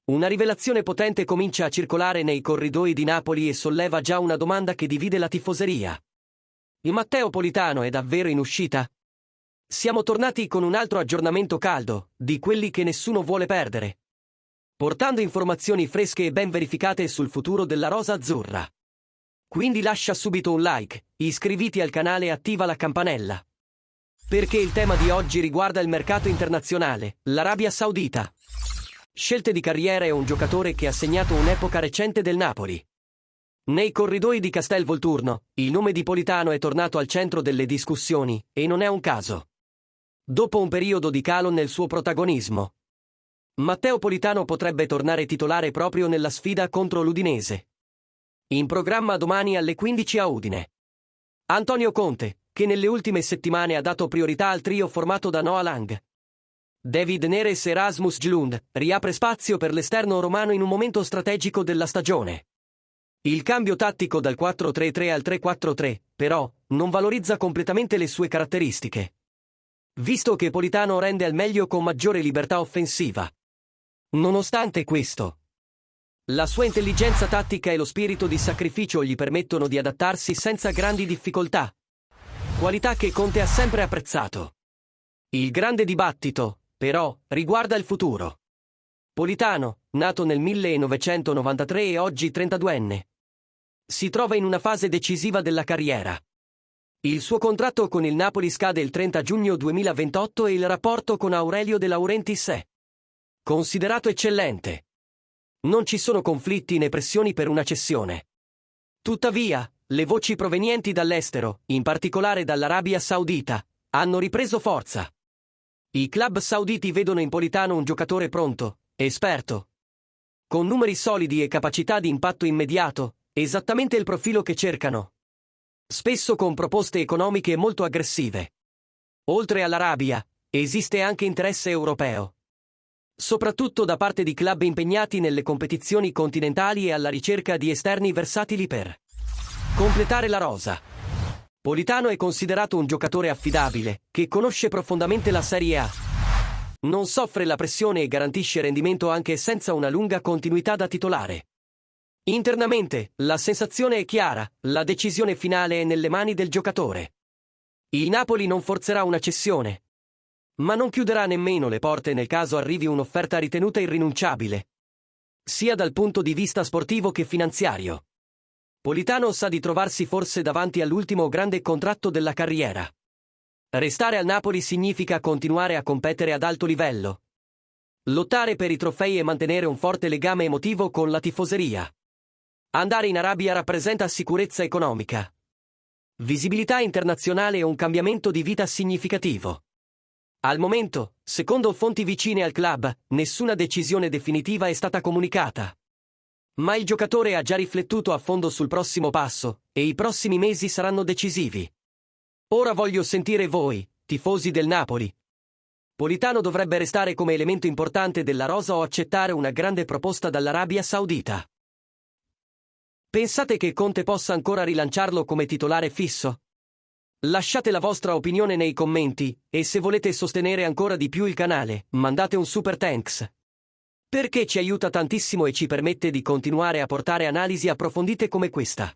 Una rivelazione potente comincia a circolare nei corridoi di Napoli e solleva già una domanda che divide la tifoseria. Il Matteo Politano è davvero in uscita? Siamo tornati con un altro aggiornamento caldo, di quelli che nessuno vuole perdere, portando informazioni fresche e ben verificate sul futuro della rosa azzurra. Quindi lascia subito un like, iscriviti al canale e attiva la campanella. Perché il tema di oggi riguarda il mercato internazionale, l'Arabia Saudita. Scelte di carriera e un giocatore che ha segnato un'epoca recente del Napoli. Nei corridoi di Castel Volturno, il nome di Politano è tornato al centro delle discussioni, e non è un caso. Dopo un periodo di calo nel suo protagonismo, Matteo Politano potrebbe tornare titolare proprio nella sfida contro l'Udinese. In programma domani alle 15 a Udine. Antonio Conte, che nelle ultime settimane ha dato priorità al trio formato da Noah Lang, David Neres e Rasmus Djilund, riapre spazio per l'esterno romano in un momento strategico della stagione. Il cambio tattico dal 4-3-3 al 3-4-3, però, non valorizza completamente le sue caratteristiche, visto che Politano rende al meglio con maggiore libertà offensiva. Nonostante questo, la sua intelligenza tattica e lo spirito di sacrificio gli permettono di adattarsi senza grandi difficoltà, qualità che Conte ha sempre apprezzato. Il grande dibattito, però, riguarda il futuro. Politano, nato nel 1993 e oggi 32enne, si trova in una fase decisiva della carriera. Il suo contratto con il Napoli scade il 30 giugno 2028 e il rapporto con Aurelio De Laurentiis è considerato eccellente. Non ci sono conflitti né pressioni per una cessione. Tuttavia, le voci provenienti dall'estero, in particolare dall'Arabia Saudita, hanno ripreso forza. I club sauditi vedono in Politano un giocatore pronto, esperto, con numeri solidi e capacità di impatto immediato, esattamente il profilo che cercano, spesso con proposte economiche molto aggressive. Oltre all'Arabia, esiste anche interesse europeo, soprattutto da parte di club impegnati nelle competizioni continentali e alla ricerca di esterni versatili per completare la rosa. Politano è considerato un giocatore affidabile, che conosce profondamente la Serie A. Non soffre la pressione e garantisce rendimento anche senza una lunga continuità da titolare. Internamente, la sensazione è chiara, la decisione finale è nelle mani del giocatore. Il Napoli non forzerà una cessione, ma non chiuderà nemmeno le porte nel caso arrivi un'offerta ritenuta irrinunciabile, sia dal punto di vista sportivo che finanziario. Politano sa di trovarsi forse davanti all'ultimo grande contratto della carriera. Restare al Napoli significa continuare a competere ad alto livello, lottare per i trofei e mantenere un forte legame emotivo con la tifoseria. Andare in Arabia rappresenta sicurezza economica, visibilità internazionale e un cambiamento di vita significativo. Al momento, secondo fonti vicine al club, nessuna decisione definitiva è stata comunicata. Ma il giocatore ha già riflettuto a fondo sul prossimo passo, e i prossimi mesi saranno decisivi. Ora voglio sentire voi, tifosi del Napoli. Politano dovrebbe restare come elemento importante della rosa o accettare una grande proposta dall'Arabia Saudita? Pensate che Conte possa ancora rilanciarlo come titolare fisso? Lasciate la vostra opinione nei commenti, e se volete sostenere ancora di più il canale, mandate un super thanks, perché ci aiuta tantissimo e ci permette di continuare a portare analisi approfondite come questa.